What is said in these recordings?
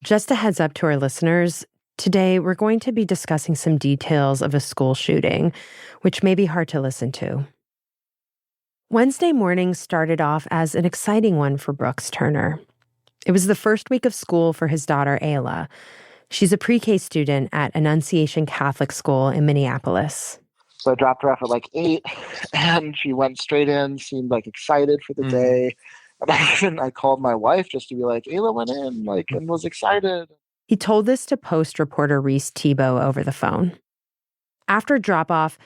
Just a heads up to our listeners, today we're going to be discussing some details of a school shooting, which may be hard to listen to. Wednesday morning started off as an exciting one for Brooks Turner. It was the first week of school for his daughter, Ayla. She's a pre-K student at Annunciation Catholic School in Minneapolis. So I dropped her off at 8, and she went straight in, seemed excited for the day. And I called my wife just to be like, Ayla went in, and was excited. He told this to Post reporter Reese Tebow over the phone. After drop-off,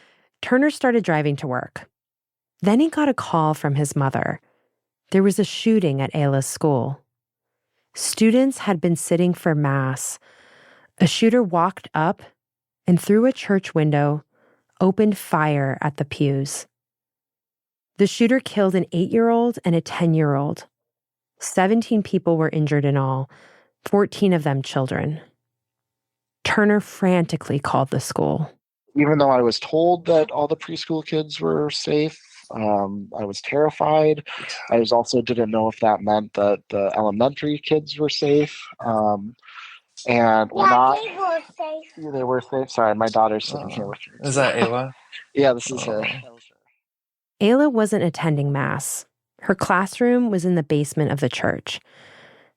Turner started driving to work. Then he got a call from his mother. There was a shooting at Ayla's school. Students had been sitting for Mass. A shooter walked up and through a church window, opened fire at the pews. The shooter killed an 8-year-old and a 10-year-old. 17 people were injured in all, 14 of them children. Turner frantically called the school. Even though I was told that all the preschool kids were safe, I was terrified. I also didn't know if that meant that the elementary kids were safe. They were safe. They were safe. Sorry, my daughter's sitting here with me. Is that Ayla? Yeah, this is her. Ayla wasn't attending Mass. Her classroom was in the basement of the church.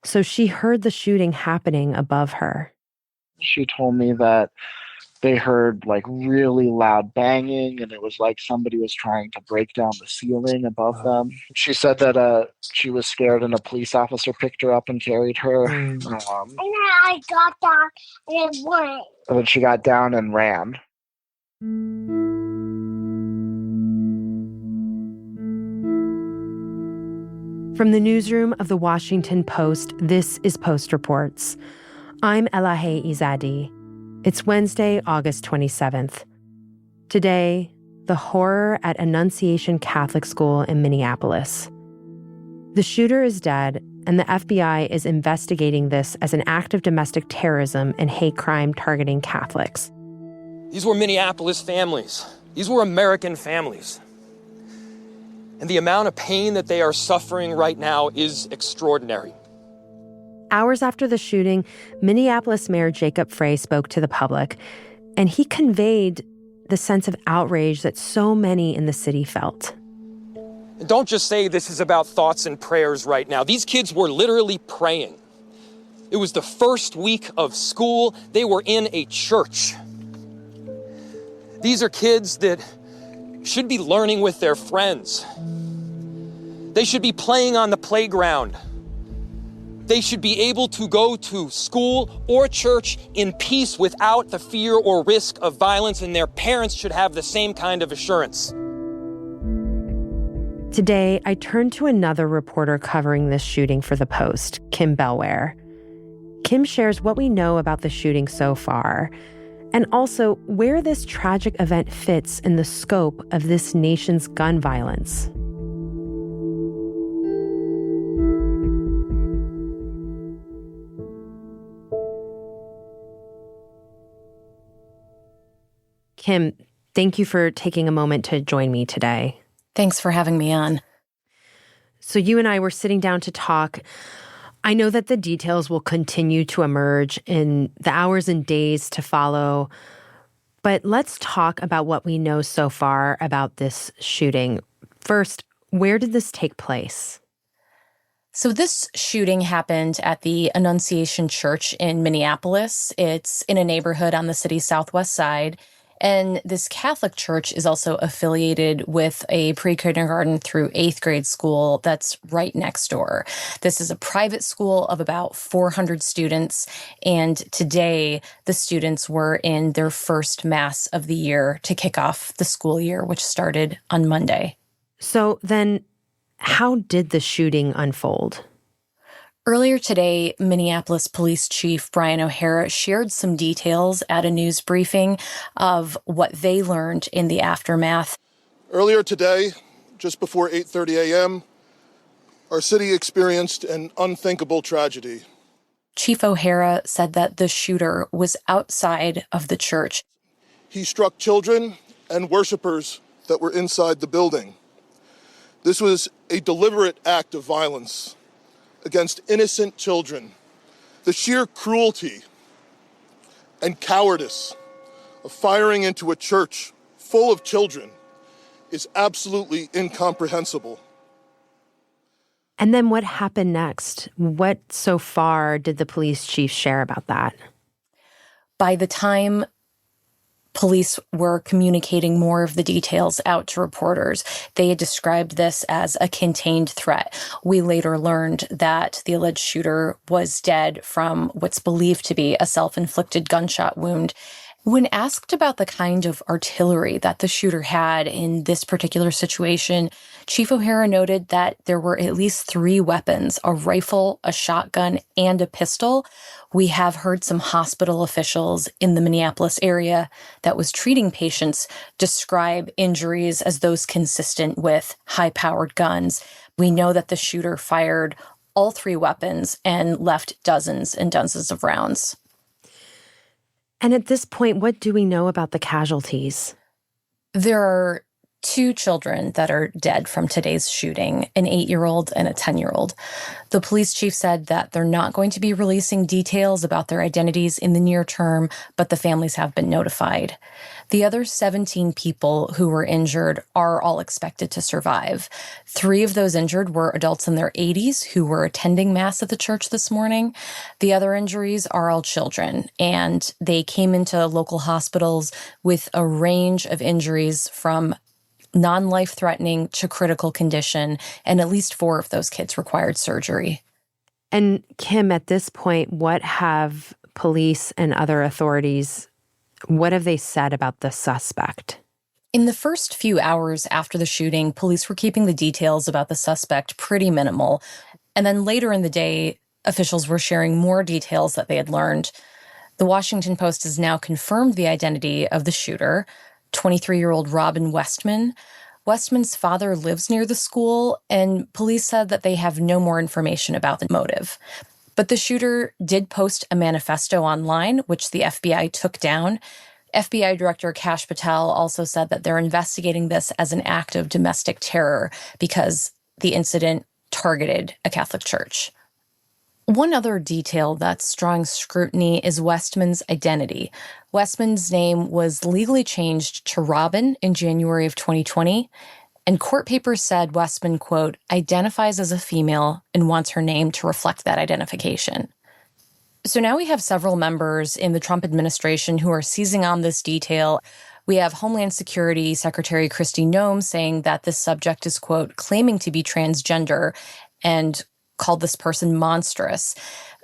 So she heard the shooting happening above her. She told me that they heard really loud banging, and it was like somebody was trying to break down the ceiling above them. She said that she was scared and a police officer picked her up and carried her. And then I got down and went. And then she got down and ran. From the newsroom of the Washington Post, this is Post Reports. I'm Elahe Izadi. It's Wednesday, August 27th. Today, the horror at Annunciation Catholic School in Minneapolis. The shooter is dead, and the FBI is investigating this as an act of domestic terrorism and hate crime targeting Catholics. These were Minneapolis families. These were American families. And the amount of pain that they are suffering right now is extraordinary. Hours after the shooting, Minneapolis Mayor Jacob Frey spoke to the public, and he conveyed the sense of outrage that so many in the city felt. And don't just say this is about thoughts and prayers right now. These kids were literally praying. It was the first week of school. They were in a church. These are kids that should be learning with their friends. They should be playing on the playground. They should be able to go to school or church in peace without the fear or risk of violence, and their parents should have the same kind of assurance. Today, I turned to another reporter covering this shooting for The Post, Kim Bellware. Kim shares what we know about the shooting so far, and also where this tragic event fits in the scope of this nation's gun violence. Kim, thank you for taking a moment to join me today. Thanks for having me on. So you and I were sitting down to talk. I know that the details will continue to emerge in the hours and days to follow, but let's talk about what we know so far about this shooting. First, where did this take place? So this shooting happened at the Annunciation Church in Minneapolis. It's in a neighborhood on the city's southwest side. And this Catholic church is also affiliated with a pre-kindergarten through 8th grade school that's right next door. This is a private school of about 400 students. And today, the students were in their first Mass of the year to kick off the school year, which started on Monday. So then, how did the shooting unfold? Earlier today, Minneapolis Police Chief Brian O'Hara shared some details at a news briefing of what they learned in the aftermath. Earlier today, just before 8:30 a.m., our city experienced an unthinkable tragedy. Chief O'Hara said that the shooter was outside of the church. He struck children and worshipers that were inside the building. This was a deliberate act of violence against innocent children The sheer cruelty and cowardice of firing into a church full of children is absolutely incomprehensible. And then what happened next? What so far did the police chief share about that? By the time police were communicating more of the details out to reporters, they had described this as a contained threat. We later learned that the alleged shooter was dead from what's believed to be a self-inflicted gunshot wound. When asked about the kind of artillery that the shooter had in this particular situation, Chief O'Hara noted that there were at least 3 weapons: a rifle, a shotgun, and a pistol. We have heard some hospital officials in the Minneapolis area that was treating patients describe injuries as those consistent with high-powered guns. We know that the shooter fired all 3 weapons and left dozens and dozens of rounds. And at this point, what do we know about the casualties? There are 2 children that are dead from today's shooting, an 8-year-old and a 10-year-old. The police chief said that they're not going to be releasing details about their identities in the near term, but the families have been notified. The other 17 people who were injured are all expected to survive. 3 of those injured were adults in their 80s who were attending Mass at the church this morning. The other injuries are all children, and they came into local hospitals with a range of injuries from non-life-threatening to critical condition, and at least 4 of those kids required surgery. And Kim, at this point, what have police and other authorities, what have they said about the suspect? In the first few hours after the shooting, police were keeping the details about the suspect pretty minimal. And then later in the day, officials were sharing more details that they had learned. The Washington Post has now confirmed the identity of the shooter, 23-year-old Robin Westman. Westman's father lives near the school, and police said that they have no more information about the motive. But the shooter did post a manifesto online, which the FBI took down. FBI Director Kash Patel also said that they're investigating this as an act of domestic terror because the incident targeted a Catholic church. One other detail that's drawing scrutiny is Westman's identity. Westman's name was legally changed to Robin in January of 2020, and court papers said Westman, quote, identifies as a female and wants her name to reflect that identification. So now we have several members in the Trump administration who are seizing on this detail. We have Homeland Security Secretary Kristi Noem saying that this subject is, quote, claiming to be transgender and called this person monstrous.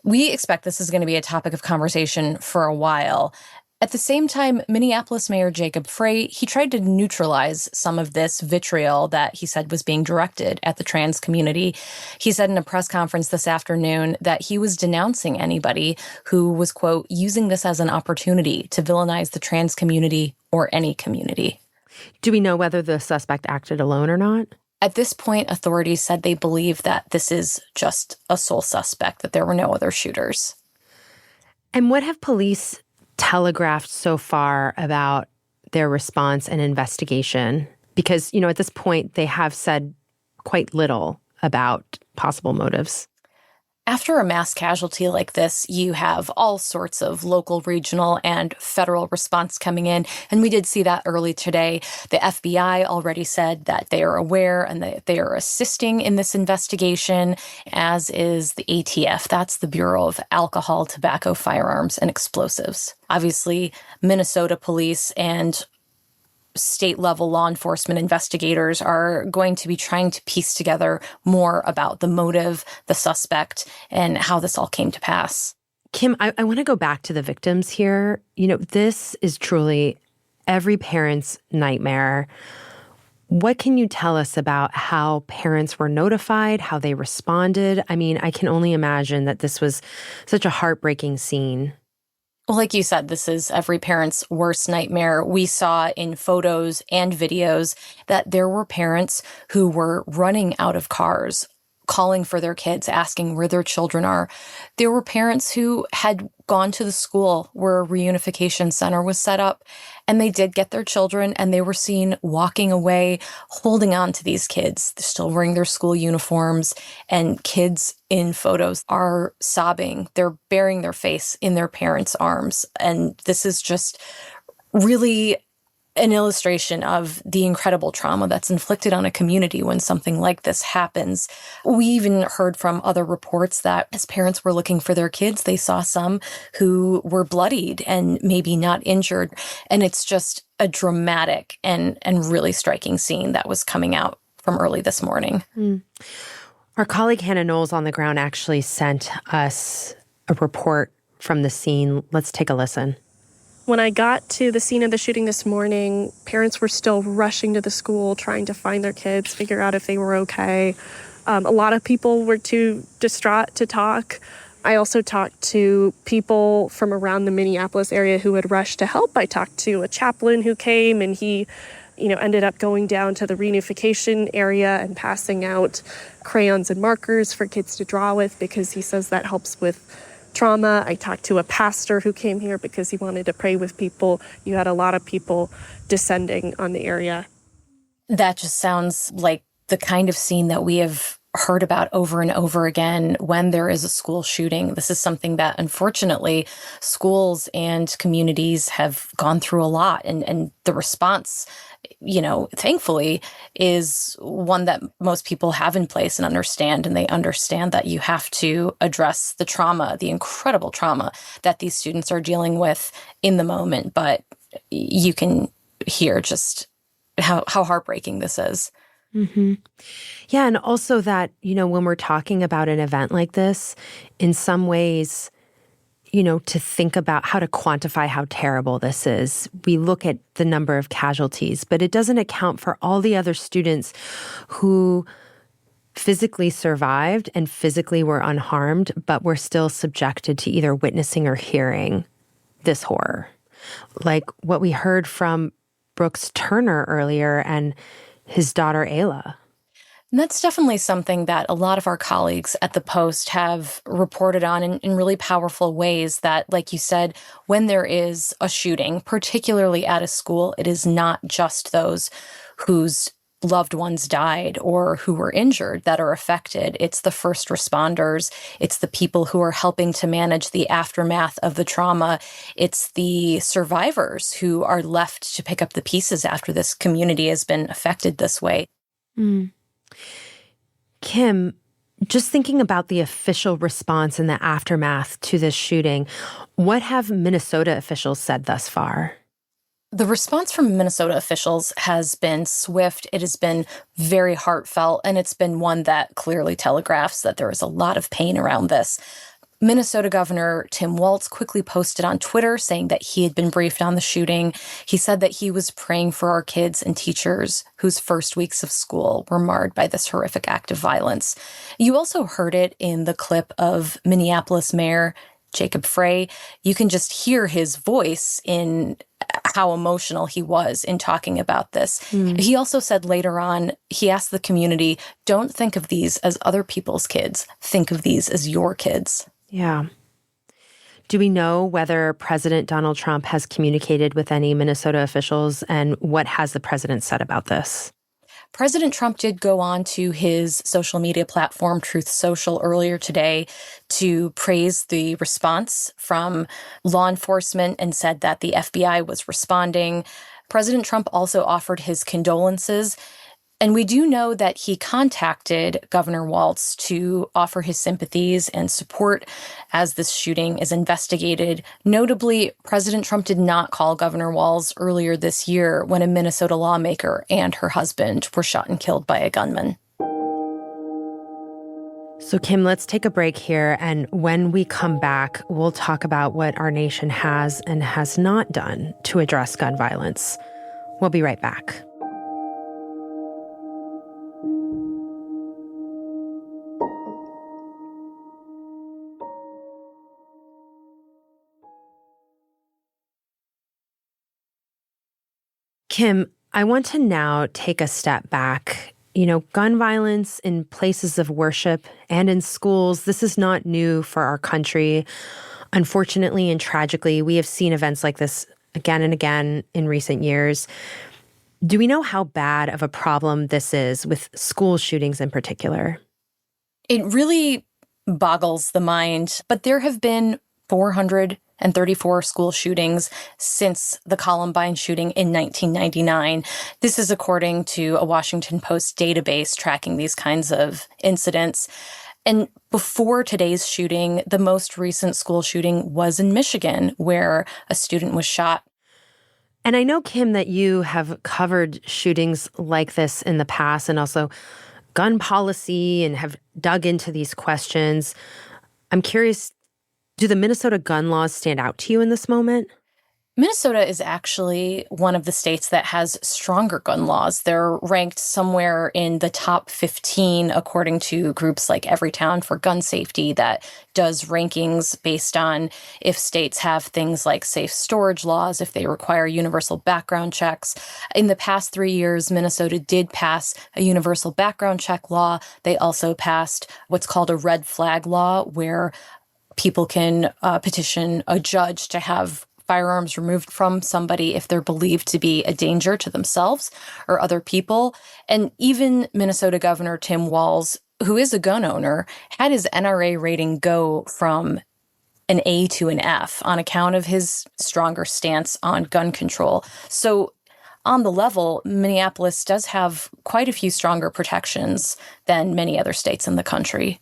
We expect this is going to be a topic of conversation for a while. At the same time, Minneapolis Mayor Jacob Frey, he tried to neutralize some of this vitriol that he said was being directed at the trans community. He said in a press conference this afternoon that he was denouncing anybody who was, quote, using this as an opportunity to villainize the trans community or any community. Do we know whether the suspect acted alone or not? At this point, authorities said they believe that this is just a sole suspect, that there were no other shooters. And what have police telegraphed so far about their response and investigation? Because, you know, at this point, they have said quite little about possible motives. After a mass casualty like this, you have all sorts of local, regional, and federal response coming in. And we did see that early today. The FBI already said that they are aware and that they are assisting in this investigation, as is the ATF. That's the Bureau of Alcohol, Tobacco, Firearms, and Explosives. Obviously, Minnesota police and state-level law enforcement investigators are going to be trying to piece together more about the motive, the suspect, and how this all came to pass. Kim, I want to go back to the victims here. You know, this is truly every parent's nightmare. What can you tell us about how parents were notified, how they responded? I mean, I can only imagine that this was such a heartbreaking scene. Well, like you said, this is every parent's worst nightmare. We saw in photos and videos that there were parents who were running out of cars calling for their kids, asking where their children are. There were parents who had gone to the school where a reunification center was set up, and they did get their children, and they were seen walking away, holding on to these kids. They're still wearing their school uniforms, and kids in photos are sobbing. They're burying their face in their parents' arms. And this is just really an illustration of the incredible trauma that's inflicted on a community when something like this happens. We even heard from other reports that as parents were looking for their kids, they saw some who were bloodied and maybe not injured. And it's just a dramatic and really striking scene that was coming out from early this morning. Our colleague Hannah Knowles on the ground actually sent us a report from the scene. Let's take a listen. When I got to the scene of the shooting this morning, parents were still rushing to the school, trying to find their kids, figure out if they were okay. A lot of people were too distraught to talk. I also talked to people from around the Minneapolis area who had rushed to help. I talked to a chaplain who came, and he, ended up going down to the reunification area and passing out crayons and markers for kids to draw with, because he says that helps with trauma. I talked to a pastor who came here because he wanted to pray with people. You had a lot of people descending on the area. That just sounds like the kind of scene that we have heard about over and over again when there is a school shooting. This is something that, unfortunately, schools and communities have gone through a lot. And the response, thankfully, is one that most people have in place and understand. And they understand that you have to address the trauma, the incredible trauma that these students are dealing with in the moment. But you can hear just how heartbreaking this is. Mm-hmm. Yeah, and also that, when we're talking about an event like this, in some ways, to think about how to quantify how terrible this is. We look at the number of casualties, but it doesn't account for all the other students who physically survived and physically were unharmed, but were still subjected to either witnessing or hearing this horror. Like what we heard from Brooks Turner earlier and his daughter, Ayla. And that's definitely something that a lot of our colleagues at the Post have reported on in really powerful ways that, like you said, when there is a shooting, particularly at a school, it is not just those whose loved ones died or who were injured that are affected. It's the first responders. It's the people who are helping to manage the aftermath of the trauma. It's the survivors who are left to pick up the pieces after this community has been affected this way. Kim, just thinking about the official response in the aftermath to this shooting, what have Minnesota officials said thus far? The response from Minnesota officials has been swift. It has been very heartfelt, and it's been one that clearly telegraphs that there is a lot of pain around this. Minnesota Governor Tim Walz quickly posted on Twitter saying that he had been briefed on the shooting. He said that he was praying for our kids and teachers whose first weeks of school were marred by this horrific act of violence. You also heard it in the clip of Minneapolis Mayor Jacob Frey. You can just hear his voice in how emotional he was in talking about this. He also said later on, he asked the community, don't think of these as other people's kids. Think of these as your kids. Yeah. Do we know whether President Donald Trump has communicated with any Minnesota officials, and what has the president said about this? President Trump did go on to his social media platform, Truth Social, earlier today to praise the response from law enforcement and said that the FBI was responding. President Trump also offered his condolences. And we do know that he contacted Governor Walz to offer his sympathies and support as this shooting is investigated. Notably, President Trump did not call Governor Walz earlier this year when a Minnesota lawmaker and her husband were shot and killed by a gunman. So, Kim, let's take a break here. And when we come back, we'll talk about what our nation has and has not done to address gun violence. We'll be right back. Kim, I want to now take a step back Gun violence in places of worship and in schools, this is not new for our country. Unfortunately and tragically, we have seen events like this again and again in recent years. Do we know how bad of a problem this is with school shootings in particular? It really boggles the mind, but there have been 434 school shootings since the Columbine shooting in 1999. This is according to a Washington Post database tracking these kinds of incidents. And before today's shooting, the most recent school shooting was in Michigan, where a student was shot. And I know, Kim, that you have covered shootings like this in the past and also gun policy and have dug into these questions. I'm curious, do the Minnesota gun laws stand out to you in this moment? Minnesota is actually one of the states that has stronger gun laws. They're ranked somewhere in the top 15, according to groups like Everytown for Gun Safety, that does rankings based on if states have things like safe storage laws, if they require universal background checks. In the past 3 years, Minnesota did pass a universal background check law. They also passed what's called a red flag law, where people can petition a judge to have firearms removed from somebody if they're believed to be a danger to themselves or other people. And even Minnesota Governor Tim Walz, who is a gun owner, had his NRA rating go from an A to an F on account of his stronger stance on gun control. So on the level, Minneapolis does have quite a few stronger protections than many other states in the country.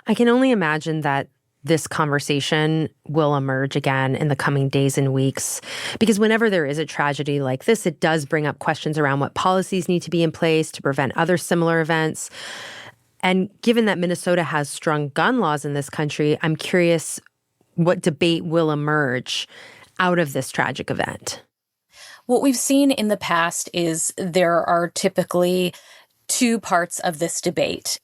I can only imagine that this conversation will emerge again in the coming days and weeks, because whenever there is a tragedy like this, it does bring up questions around what policies need to be in place to prevent other similar events. And given that Minnesota has strong gun laws in this country, I'm curious what debate will emerge out of this tragic event. What we've seen in the past is there are typically two parts of this debate.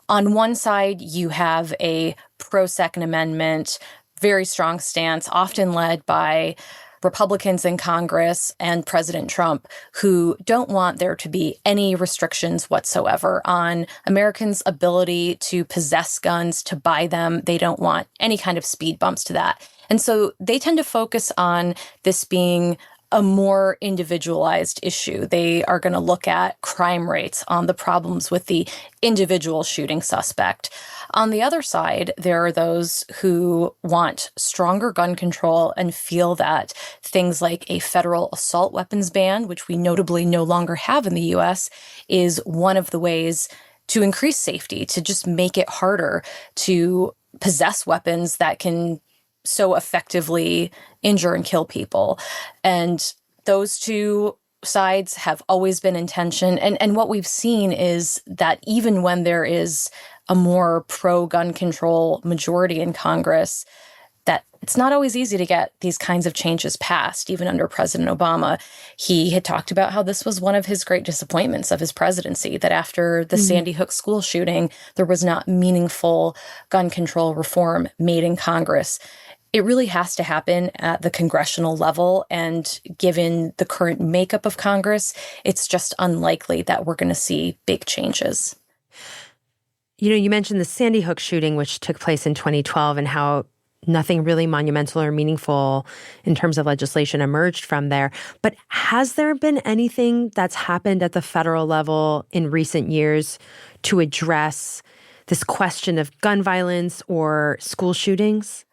On one side, you have a pro-Second Amendment, very strong stance, often led by Republicans in Congress and President Trump, who don't want there to be any restrictions whatsoever on Americans' ability to possess guns, to buy them. They don't want any kind of speed bumps to that. And so they tend to focus on this being a more individualized issue. They are going to look at crime rates, on the problems with the individual shooting suspect. On the other side, there are those who want stronger gun control and feel that things like a federal assault weapons ban, which we notably no longer have in the U.S., is one of the ways to increase safety, to just make it harder to possess weapons that can so effectively injure and kill people. And those two sides have always been in tension. And what we've seen is that even when there is a more pro-gun control majority in Congress, that it's not always easy to get these kinds of changes passed. Even under President Obama, he had talked about how this was one of his great disappointments of his presidency, that after the Sandy Hook school shooting, there was not meaningful gun control reform made in Congress. It really has to happen at the congressional level, and given the current makeup of Congress, it's just unlikely that we're going to see big changes. You mentioned the Sandy Hook shooting, which took place in 2012, and how nothing really monumental or meaningful in terms of legislation emerged from there. But has there been anything that's happened at the federal level in recent years to address this question of gun violence or school shootings?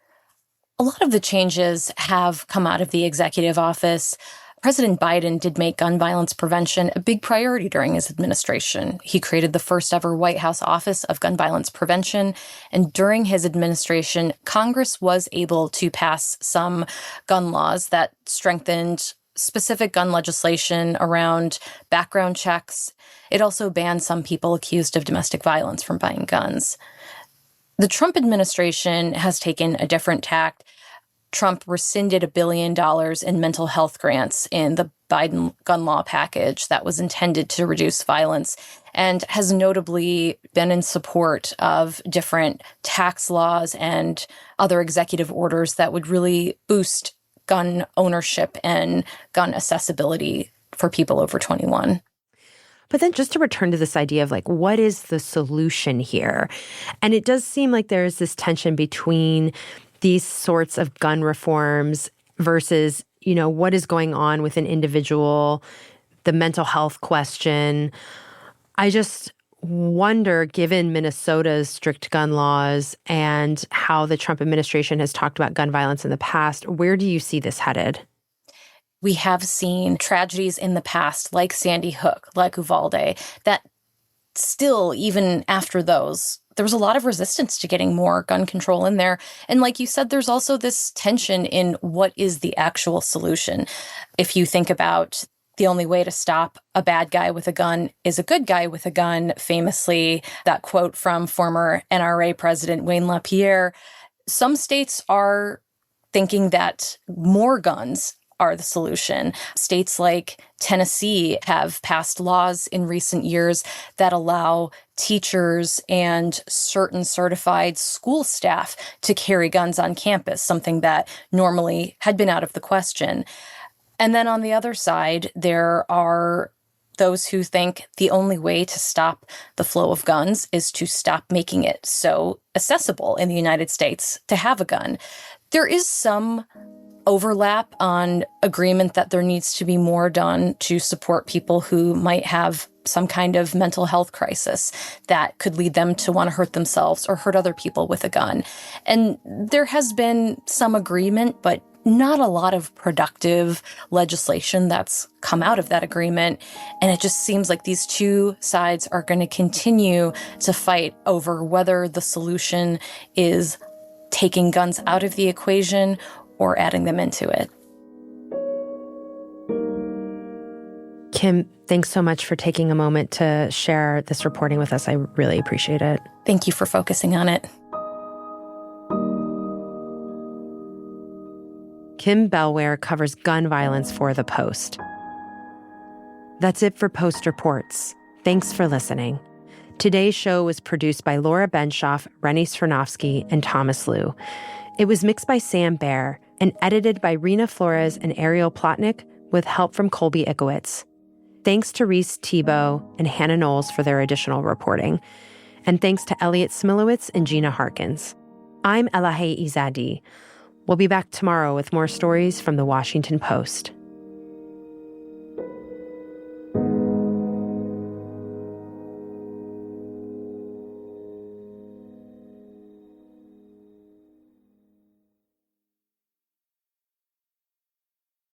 A lot of the changes have come out of the executive office. President Biden did make gun violence prevention a big priority during his administration. He created the first ever White House Office of Gun Violence Prevention. And during his administration, Congress was able to pass some gun laws that strengthened specific gun legislation around background checks. It also banned some people accused of domestic violence from buying guns. The Trump administration has taken a different tack. Trump rescinded $1 billion in mental health grants in the Biden gun law package that was intended to reduce violence, and has notably been in support of different tax laws and other executive orders that would really boost gun ownership and gun accessibility for people over 21. But then just to return to this idea of like, what is the solution here? And it does seem like there is this tension between these sorts of gun reforms versus, what is going on with an individual, the mental health question. I just wonder, given Minnesota's strict gun laws and how the Trump administration has talked about gun violence in the past, where do you see this headed? We have seen tragedies in the past, like Sandy Hook, like Uvalde, that still, even after those, there was a lot of resistance to getting more gun control in there. And like you said, there's also this tension in what is the actual solution. If you think about the only way to stop a bad guy with a gun is a good guy with a gun, famously, that quote from former NRA President Wayne LaPierre, some states are thinking that more guns are the solution. States like Tennessee have passed laws in recent years that allow teachers and certain certified school staff to carry guns on campus, something that normally had been out of the question. And then on the other side, there are those who think the only way to stop the flow of guns is to stop making it so accessible in the United States to have a gun. There is some overlap on agreement that there needs to be more done to support people who might have some kind of mental health crisis that could lead them to want to hurt themselves or hurt other people with a gun. And there has been some agreement, but not a lot of productive legislation that's come out of that agreement. And it just seems like these two sides are going to continue to fight over whether the solution is taking guns out of the equation or adding them into it. Kim, thanks so much for taking a moment to share this reporting with us. I really appreciate it. Thank you for focusing on it. Kim Bellware covers gun violence for The Post. That's it for Post Reports. Thanks for listening. Today's show was produced by Laura Benshoff, Rennie Svirnovsky, and Thomas Liu. It was mixed by Sam Baer and edited by Rena Flores and Ariel Plotnick with help from Colby Ickowitz. Thanks to Reese Tebow and Hannah Knowles for their additional reporting. And thanks to Elliot Smilowitz and Gina Harkins. I'm Elahe Izadi. We'll be back tomorrow with more stories from the Washington Post.